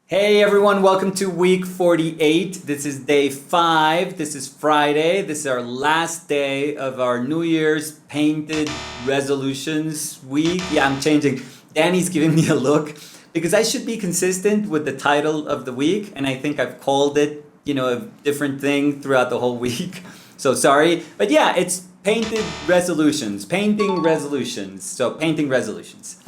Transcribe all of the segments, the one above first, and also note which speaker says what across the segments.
Speaker 1: Hey everyone, welcome to week 48. This is day 5. This is Friday. This is our last day of our New Year's painted resolutions week. Yeah, I'm changing. Danny's giving me a look because I should be consistent with the title of the week, and I think I've called it, a different thing throughout the whole week. So sorry. But yeah, it's painting resolutions. So painting resolutions.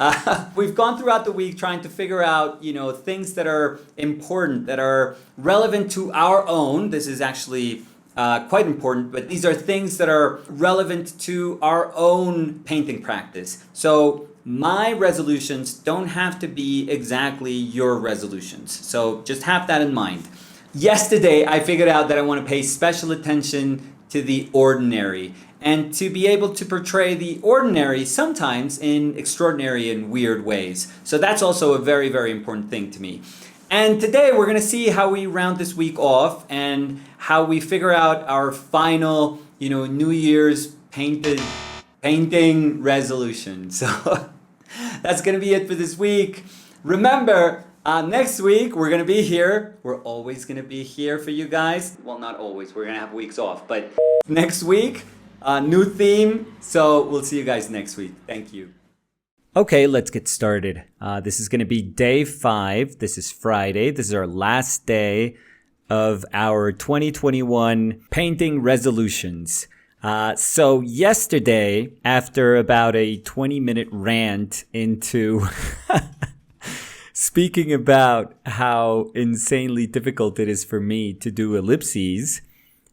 Speaker 1: We've gone throughout the week trying to figure out, things that are important, that are relevant to our own. This is actually quite important, but these are things that are relevant to our own painting practice. So my resolutions don't have to be exactly your resolutions. So just have that in mind. Yesterday, I figured out that I want to pay special attention to the ordinary and to be able to portray the ordinary sometimes in extraordinary and weird ways. So that's also a very, very important thing to me. And today we're going to see how we round this week off and how we figure out our final, New Year's painting resolution. So that's going to be it for this week. Remember, next week we're going to be here. We're always going to be here for you guys. Well, not always. We're going to have weeks off. But next week, new theme. So we'll see you guys next week. Thank you. Okay, let's get started. This is going to be day 5. This is Friday. This is our last day of our 2021 painting resolutions. So yesterday, after about a 20-minute rant into speaking about how insanely difficult it is for me to do ellipses,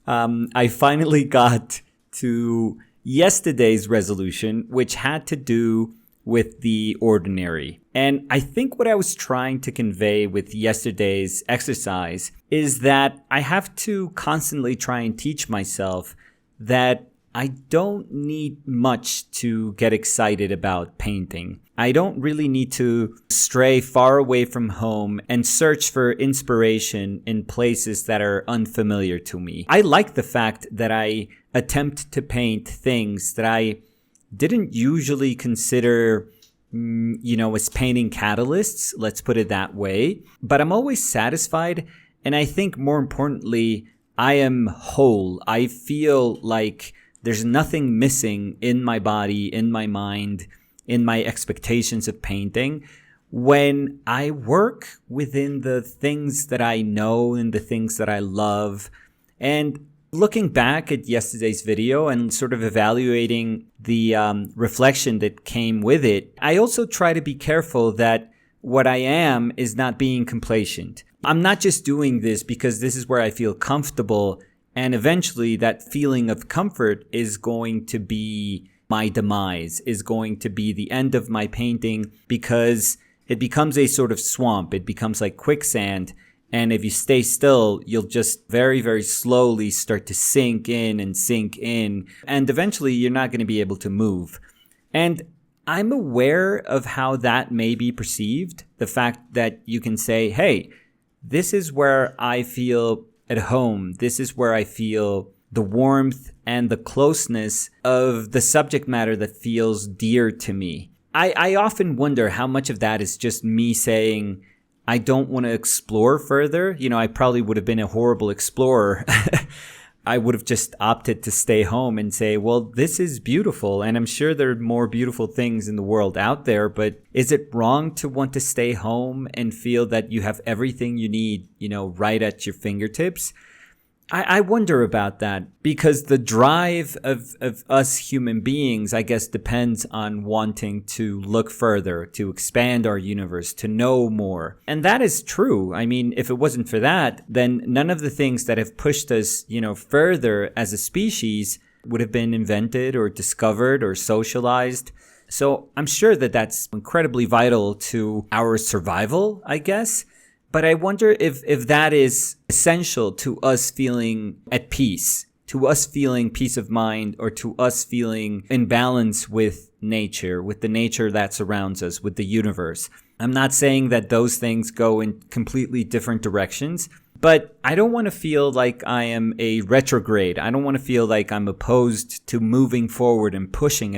Speaker 1: I finally got to yesterday's resolution, which had to do with the ordinary. And I think what I was trying to convey with yesterday's exercise is that I have to constantly try and teach myself that I don't need much to get excited about painting. I don't really need to stray far away from home and search for inspiration in places that are unfamiliar to me. I like the fact that I attempt to paint things that I didn't usually consider, as painting catalysts, let's put it that way. But I'm always satisfied, and I think more importantly, I am whole. I feel like there's nothing missing in my body, in my mind, in my expectations of painting when I work within the things that I know and the things that I love. And looking back at yesterday's video and sort of evaluating the reflection that came with it, I also try to be careful that what I am is not being complacent. I'm not just doing this because this is where I feel comfortable, and eventually that feeling of comfort is going to be my demise, is going to be the end of my painting, because it becomes a sort of swamp. It becomes like quicksand. And if you stay still, you'll just very, very slowly start to sink in. And eventually you're not going to be able to move. And I'm aware of how that may be perceived. The fact that you can say, hey, this is where I feel at home. This is where I feel the warmth and the closeness of the subject matter that feels dear to me. I often wonder how much of that is just me saying, I don't want to explore further. I probably would have been a horrible explorer. I would have just opted to stay home and say, well, this is beautiful. And I'm sure there are more beautiful things in the world out there. But is it wrong to want to stay home and feel that you have everything you need, right at your fingertips? I wonder about that, because the drive of us human beings, I guess, depends on wanting to look further, to expand our universe, to know more. And that is true. I mean, if it wasn't for that, then none of the things that have pushed us, further as a species would have been invented or discovered or socialized. So I'm sure that that's incredibly vital to our survival, I guess. But I wonder if that is essential to us feeling at peace, to us feeling peace of mind, or to us feeling in balance with nature, with the nature that surrounds us, with the universe. I'm not saying that those things go in completely different directions, but I don't want to feel like I am a retrograde. I don't want to feel like I'm opposed to moving forward and pushing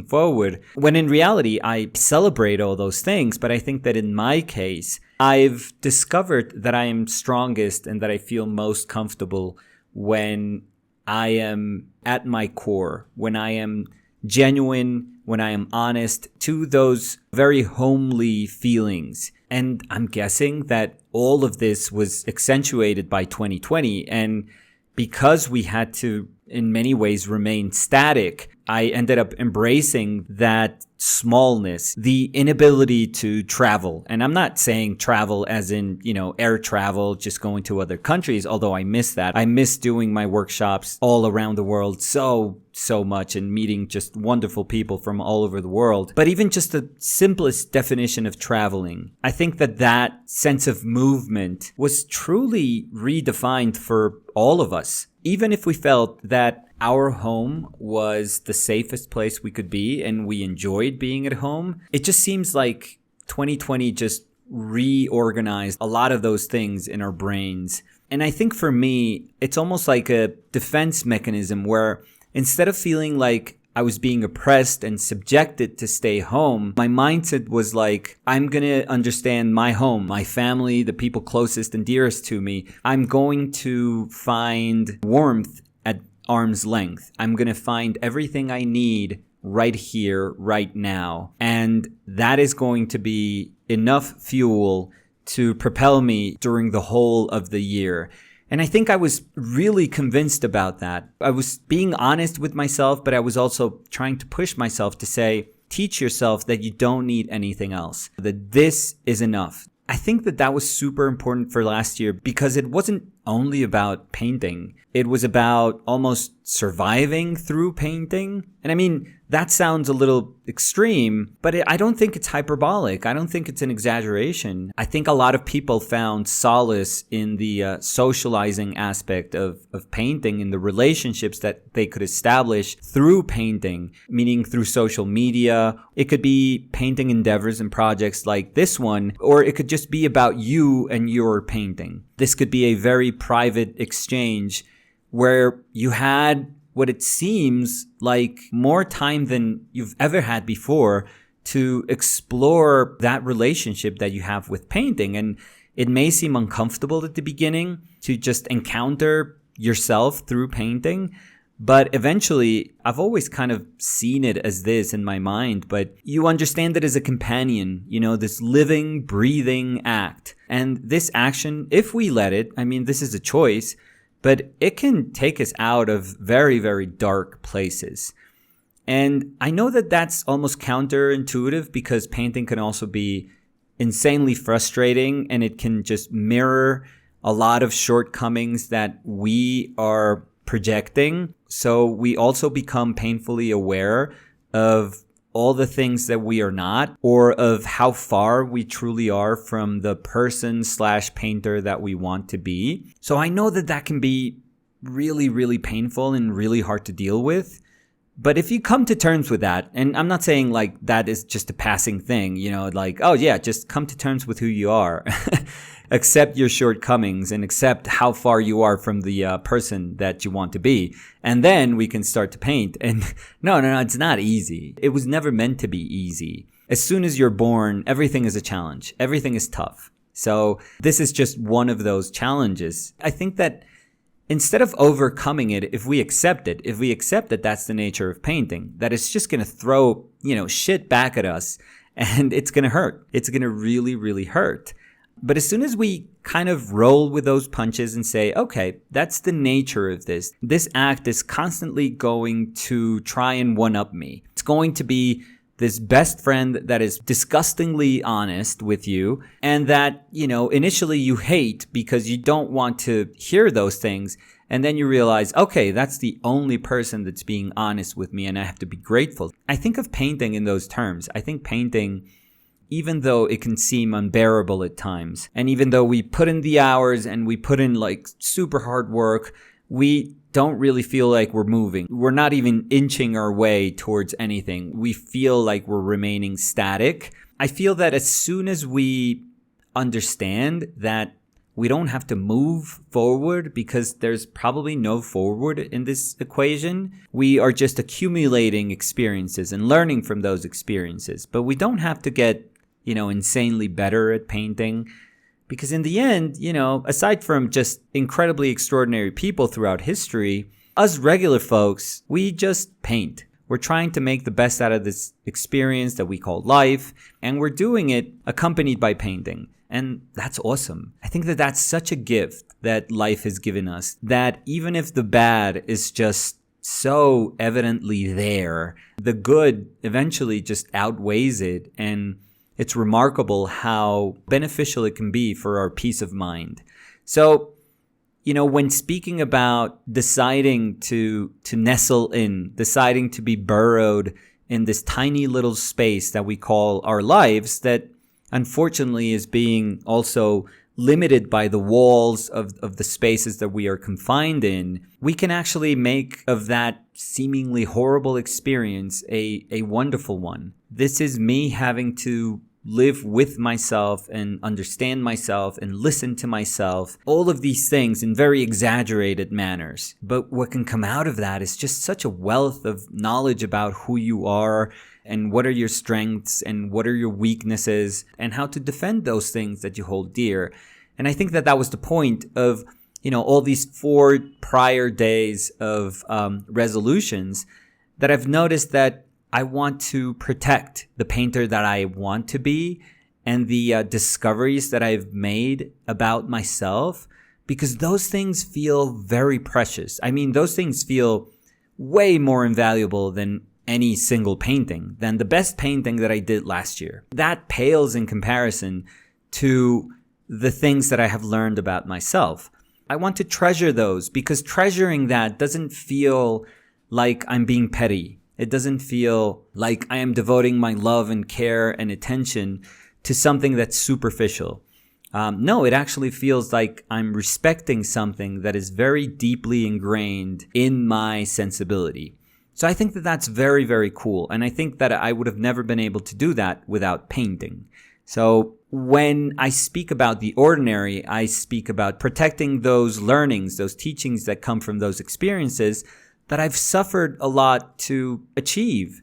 Speaker 1: forward, when in reality, I celebrate all those things. But I think that in my case, I've discovered that I am strongest and that I feel most comfortable when I am at my core, when I am genuine, when I am honest to those very homely feelings. And I'm guessing that all of this was accentuated by 2020. And because we had to, in many ways, remain static, I ended up embracing that smallness, the inability to travel. And I'm not saying travel as in, air travel, just going to other countries, although I miss that. I miss doing my workshops all around the world so much and meeting just wonderful people from all over the world. But even just the simplest definition of traveling, I think that sense of movement was truly redefined for all of us. Even if we felt that our home was the safest place we could be and we enjoyed being at home, it just seems like 2020 just reorganized a lot of those things in our brains. And I think for me, it's almost like a defense mechanism where instead of feeling like I was being oppressed and subjected to stay home, my mindset was like, I'm going to understand my home, my family, the people closest and dearest to me. I'm going to find warmth at arm's length. I'm going to find everything I need right here, right now. And that is going to be enough fuel to propel me during the whole of the year. And I think I was really convinced about that. I was being honest with myself, but I was also trying to push myself to say, teach yourself that you don't need anything else, that this is enough. I think that was super important for last year because it wasn't only about painting. It was about almost surviving through painting. And I mean, that sounds a little extreme, but I don't think it's hyperbolic. I don't think it's an exaggeration. I think a lot of people found solace in the socializing aspect of painting, in the relationships that they could establish through painting, meaning through social media. It could be painting endeavors and projects like this one, or it could just be about you and your painting. This could be a very private exchange where you had what it seems like more time than you've ever had before to explore that relationship that you have with painting. And it may seem uncomfortable at the beginning to just encounter yourself through painting, but eventually I've always kind of seen it as this in my mind, but you understand it as a companion, this living, breathing act. And this action, if we let it, I mean, this is a choice, but it can take us out of very, very dark places. And I know that that's almost counterintuitive because painting can also be insanely frustrating and it can just mirror a lot of shortcomings that we are projecting. So we also become painfully aware of all the things that we are not, or of how far we truly are from the person/painter that we want to be. So I know that can be really, really painful and really hard to deal with. But if you come to terms with that, and I'm not saying like that is just a passing thing, like, oh yeah, just come to terms with who you are. Accept your shortcomings and accept how far you are from the person that you want to be. And then we can start to paint. And no, it's not easy. It was never meant to be easy. As soon as you're born, everything is a challenge. Everything is tough. So this is just one of those challenges. I think that instead of overcoming it, if we accept that that's the nature of painting, that it's just going to throw, shit back at us and it's going to hurt. It's going to really, really hurt. But as soon as we kind of roll with those punches and say, okay, that's the nature of this. This act is constantly going to try and one-up me. It's going to be this best friend that is disgustingly honest with you and that, initially you hate because you don't want to hear those things. And then you realize, okay, that's the only person that's being honest with me and I have to be grateful. I think of painting in those terms. I think painting, even though it can seem unbearable at times, and even though we put in the hours and we put in like super hard work, we don't really feel like we're moving. We're not even inching our way towards anything. We feel like we're remaining static. I feel that as soon as we understand that we don't have to move forward because there's probably no forward in this equation, we are just accumulating experiences and learning from those experiences. But we don't have to get insanely better at painting. Because in the end, aside from just incredibly extraordinary people throughout history, us regular folks, we just paint. We're trying to make the best out of this experience that we call life, and we're doing it accompanied by painting. And that's awesome. I think that that's such a gift that life has given us, that even if the bad is just so evidently there, the good eventually just outweighs it, and it's remarkable how beneficial it can be for our peace of mind. So, when speaking about deciding to nestle in, deciding to be burrowed in this tiny little space that we call our lives, that unfortunately is being also limited by the walls of the spaces that we are confined in, we can actually make of that seemingly horrible experience a wonderful one. This is me having to live with myself and understand myself and listen to myself, all of these things in very exaggerated manners. But what can come out of that is just such a wealth of knowledge about who you are and what are your strengths and what are your weaknesses and how to defend those things that you hold dear. And I think that that was the point of, all these 4 prior days of resolutions, that I've noticed that I want to protect the painter that I want to be and the discoveries that I've made about myself, because those things feel very precious. I mean, those things feel way more invaluable than any single painting, than the best painting that I did last year. That pales in comparison to the things that I have learned about myself. I want to treasure those, because treasuring that doesn't feel like I'm being petty. It doesn't feel like I am devoting my love and care and attention to something that's superficial. No, it actually feels like I'm respecting something that is very deeply ingrained in my sensibility. So I think that that's very, very cool. And I think that I would have never been able to do that without painting. So when I speak about the ordinary, I speak about protecting those learnings, those teachings that come from those experiences that I've suffered a lot to achieve.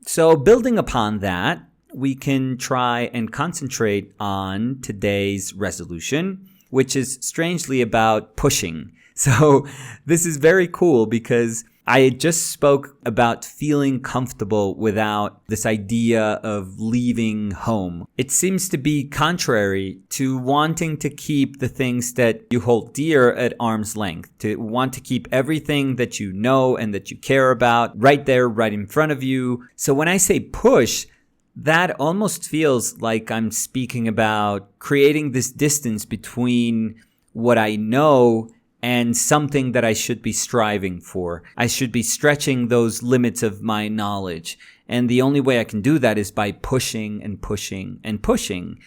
Speaker 1: So building upon that, we can try and concentrate on today's resolution, which is strangely about pushing. So this is very cool because I just spoke about feeling comfortable without this idea of leaving home. It seems to be contrary to wanting to keep the things that you hold dear at arm's length, to want to keep everything that you know and that you care about right there, right in front of you. So when I say push, that almost feels like I'm speaking about creating this distance between what I know and something that I should be striving for. I should be stretching those limits of my knowledge. And the only way I can do that is by pushing and pushing and pushing.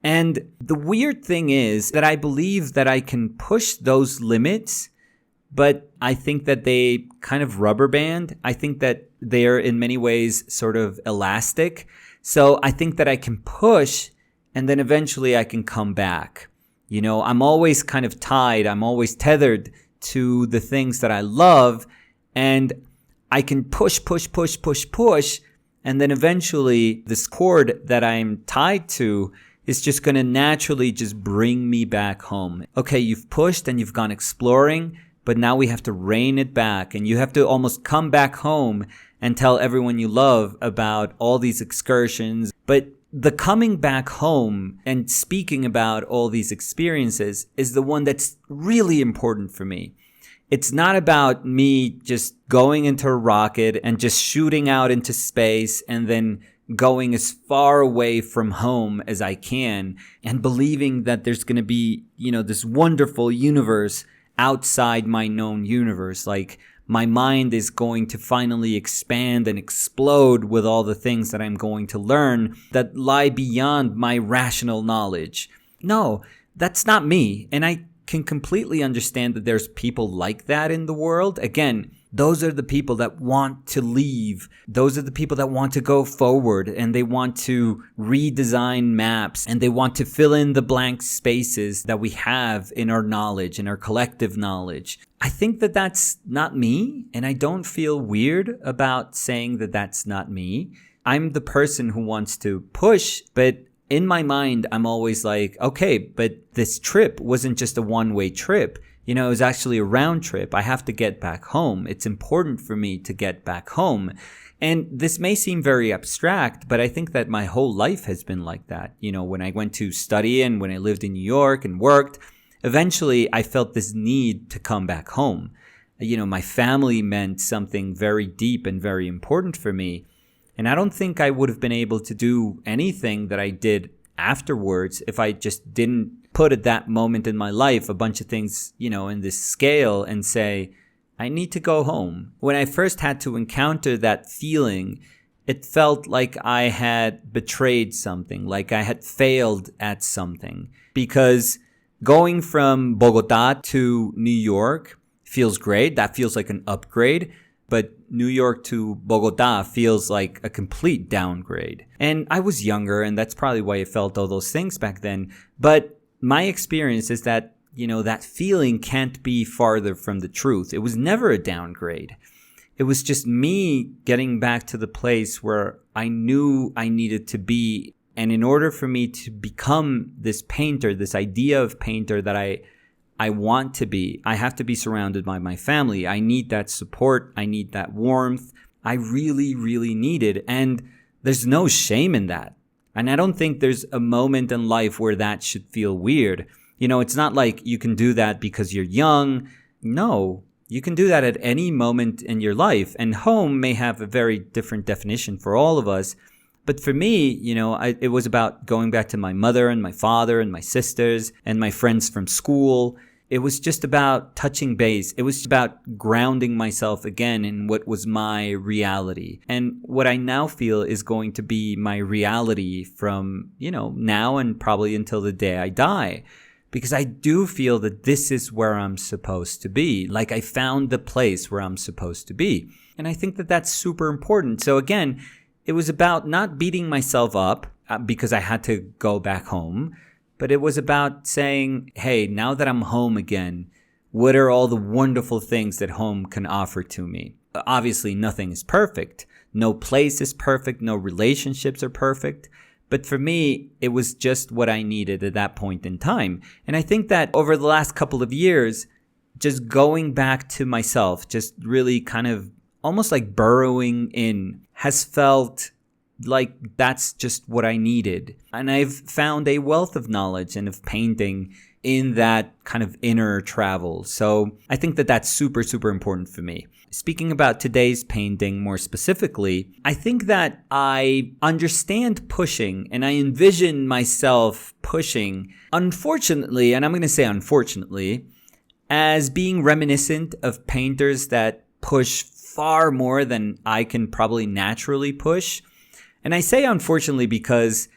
Speaker 1: And the weird thing is that I believe that I can push those limits, but I think that they kind of rubber band. I think that they're in many ways sort of elastic. So I think that I can push and then eventually I can come back. I'm always kind of tied. I'm always tethered to the things that I love, and I can push. And then eventually this cord that I'm tied to is just going to naturally just bring me back home. Okay, you've pushed and you've gone exploring, but now we have to rein it back, and you have to almost come back home and tell everyone you love about all these excursions. But the coming back home and speaking about all these experiences is the one that's really important for me. It's not about me just going into a rocket and just shooting out into space and then going as far away from home as I can and believing that there's going to be, this wonderful universe outside my known universe. Like, my mind is going to finally expand and explode with all the things that I'm going to learn that lie beyond my rational knowledge. No, that's not me. And I can completely understand that there's people like that in the world. Again, those are the people that want to leave. Those are the people that want to go forward, and they want to redesign maps, and they want to fill in the blank spaces that we have in our knowledge, in our collective knowledge. I think that that's not me, and I don't feel weird about saying that that's not me. I'm the person who wants to push, but in my mind, I'm always like, okay, but this trip wasn't just a one-way trip. It was actually a round trip. I have to get back home. It's important for me to get back home. And this may seem very abstract, but I think that my whole life has been like that. When I went to study and when I lived in New York and worked, eventually I felt this need to come back home. My family meant something very deep and very important for me. And I don't think I would have been able to do anything that I did afterwards if I just didn't put at that moment in my life a bunch of things, in this scale and say, I need to go home. When I first had to encounter that feeling, it felt like I had betrayed something, like I had failed at something. Because going from Bogota to New York feels great. That feels like an upgrade. But New York to Bogota feels like a complete downgrade. And I was younger, and that's probably why I felt all those things back then. But my experience is that, that feeling can't be farther from the truth. It was never a downgrade. It was just me getting back to the place where I knew I needed to be. And in order for me to become this painter, this idea of painter that I want to be, I have to be surrounded by my family. I need that support. I need that warmth. I really, really need it. And there's no shame in that. And I don't think there's a moment in life where that should feel weird. It's not like you can do that because you're young. No, you can do that at any moment in your life. And home may have a very different definition for all of us. But for me, it was about going back to my mother and my father and my sisters and my friends from school. It was just about touching base. It was about grounding myself again in what was my reality. And what I now feel is going to be my reality from, now and probably until the day I die. Because I do feel that this is where I'm supposed to be. Like I found the place where I'm supposed to be. And I think that that's super important. So again, it was about not beating myself up because I had to go back home. But it was about saying, hey, now that I'm home again, what are all the wonderful things that home can offer to me? Obviously, nothing is perfect. No place is perfect. No relationships are perfect. But for me, it was just what I needed at that point in time. And I think that over the last couple of years, just going back to myself, just really kind of almost like burrowing in, has felt like that's just what I needed. And I've found a wealth of knowledge and of painting in that kind of inner travel. So I think that that's super, super important for me. Speaking about today's painting more specifically, I think that I understand pushing and I envision myself pushing, unfortunately, and I'm going to say unfortunately, as being reminiscent of painters that push far more than I can probably naturally push. And I say unfortunately because,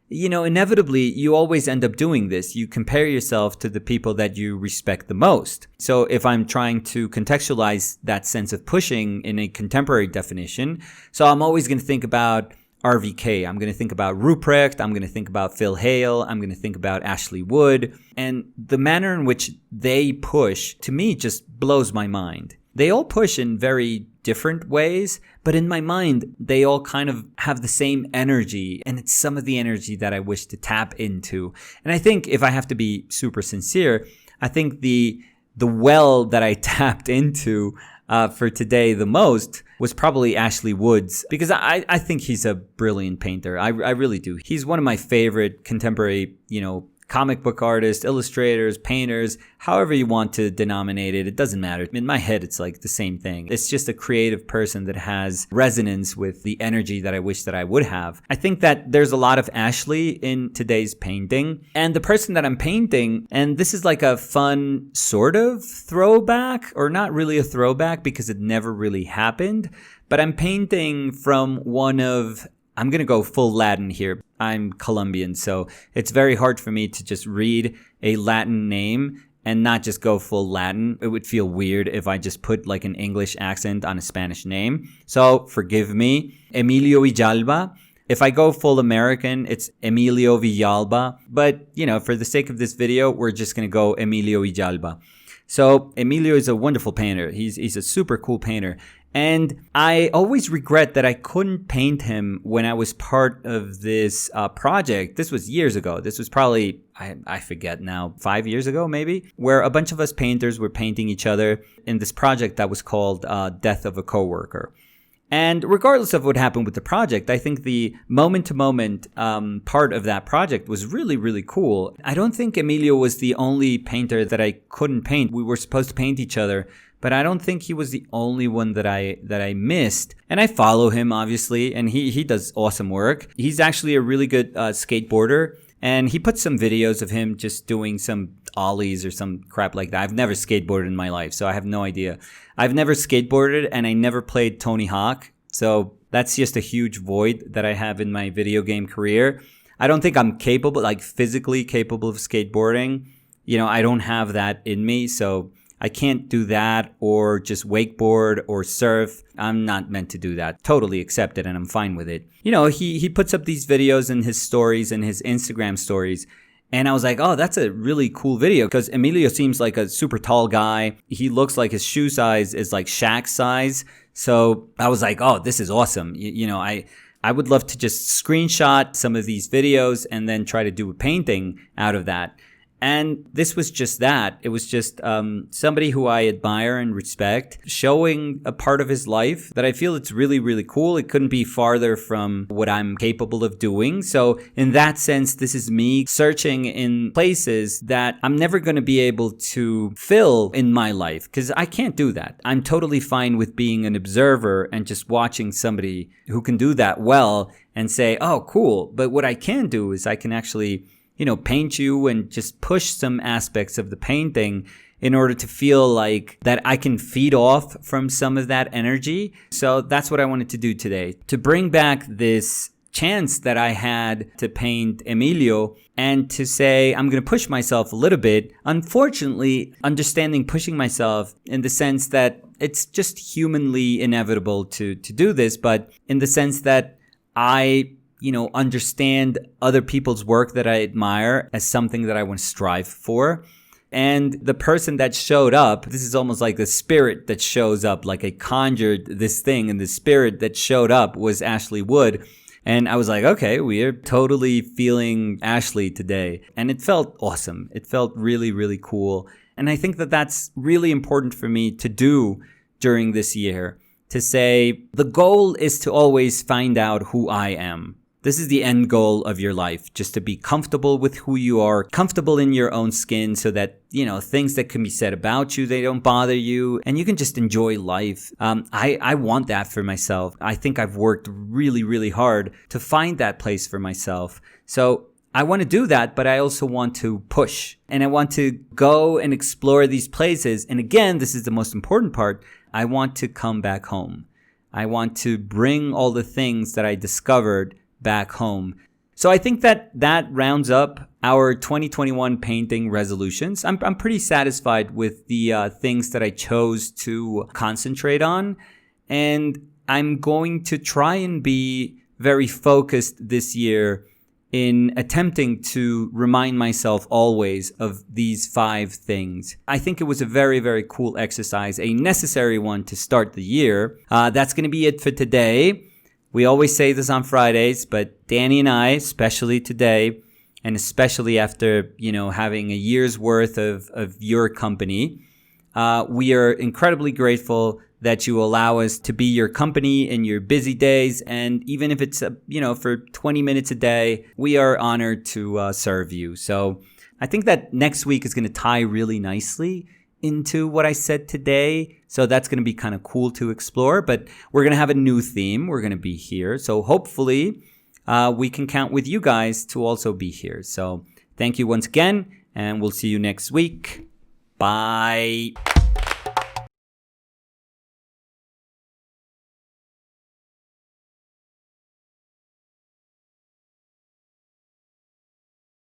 Speaker 1: inevitably you always end up doing this. You compare yourself to the people that you respect the most. So if I'm trying to contextualize that sense of pushing in a contemporary definition, so I'm always going to think about RVK. I'm going to think about Ruprecht. I'm going to think about Phil Hale. I'm going to think about Ashley Wood. And the manner in which they push, to me, just blows my mind. They all push in very different ways, but in my mind, they all kind of have the same energy, and it's some of the energy that I wish to tap into. And I think if I have to be super sincere, I think the well that I tapped into for today the most was probably Ashley Wood's, because I think he's a brilliant painter. I really do. He's one of my favorite contemporary, comic book artists, illustrators, painters, however you want to denominate it. It doesn't matter. In my head, it's like the same thing. It's just a creative person that has resonance with the energy that I wish that I would have. I think that there's a lot of Ashley in today's painting. And the person that I'm painting, and this is like a fun sort of throwback, or not really a throwback because it never really happened, but I'm painting from one of, I'm going to go full Latin here. I'm Colombian, so it's very hard for me to just read a Latin name and not just go full Latin. It would feel weird if I just put like an English accent on a Spanish name. So forgive me. Emilio Villalba. If I go full American, it's Emilio Villalba. But, for the sake of this video, we're just going to go Emilio Villalba. So Emilio is a wonderful painter. He's a super cool painter. And I always regret that I couldn't paint him when I was part of this project. This was years ago. This was probably, I forget now, 5 years ago maybe, where a bunch of us painters were painting each other in this project that was called Death of a Coworker. And regardless of what happened with the project, I think the moment-to-moment part of that project was really, really cool. I don't think Emilio was the only painter that I couldn't paint. We were supposed to paint each other, but I don't think he was the only one that I missed. And I follow him, obviously, and he does awesome work. He's actually a really good skateboarder, and he put some videos of him just doing some ollies or some crap like that. I've never skateboarded in my life, so I have no idea. I've never skateboarded, and I never played Tony Hawk, so that's just a huge void that I have in my video game career. I don't think I'm capable, like physically capable of skateboarding. I don't have that in me, so I can't do that or just wakeboard or surf. I'm not meant to do that. Totally accept it, and I'm fine with it. He puts up these videos in his stories and his Instagram stories. And I was like, oh, that's a really cool video because Emilio seems like a super tall guy. He looks like his shoe size is like Shaq's size. So I was like, oh, this is awesome. I would love to just screenshot some of these videos and then try to do a painting out of that. And this was just that. It was just somebody who I admire and respect, showing a part of his life that I feel it's really, really cool. It couldn't be farther from what I'm capable of doing. So in that sense, this is me searching in places that I'm never going to be able to fill in my life because I can't do that. I'm totally fine with being an observer and just watching somebody who can do that well and say, oh, cool. But what I can do is I can actually paint you and just push some aspects of the painting in order to feel like that I can feed off from some of that energy. So that's what I wanted to do today, to bring back this chance that I had to paint Emilio and to say, I'm going to push myself a little bit. Unfortunately, understanding pushing myself in the sense that it's just humanly inevitable to do this, but in the sense that I understand other people's work that I admire as something that I want to strive for. And the person that showed up, this is almost like the spirit that shows up, like I conjured this thing, and the spirit that showed up was Ashley Wood. And I was like, okay, we are totally feeling Ashley today. And it felt awesome. It felt really, really cool. And I think that that's really important for me to do during this year, to say the goal is to always find out who I am. This is the end goal of your life, just to be comfortable with who you are, comfortable in your own skin so that, things that can be said about you, they don't bother you and you can just enjoy life. I want that for myself. I think I've worked really, really hard to find that place for myself. So I want to do that, but I also want to push and I want to go and explore these places. And again, this is the most important part. I want to come back home. I want to bring all the things that I discovered back home. So I think that rounds up our 2021 painting resolutions. I'm pretty satisfied with the things that I chose to concentrate on. And I'm going to try and be very focused this year in attempting to remind myself always of these 5 things. I think it was a very, very cool exercise, a necessary one to start the year. That's going to be it for today. We always say this on Fridays, but Danny and I, especially today, and especially after, having a year's worth of your company, we are incredibly grateful that you allow us to be your company in your busy days. And even if it's, for 20 minutes a day, we are honored to serve you. So I think that next week is going to tie really nicely into what I said today. So that's going to be kind of cool to explore, but we're going to have a new theme. We're going to be here. So hopefully we can count with you guys to also be here. So thank you once again, and we'll see you next week. Bye.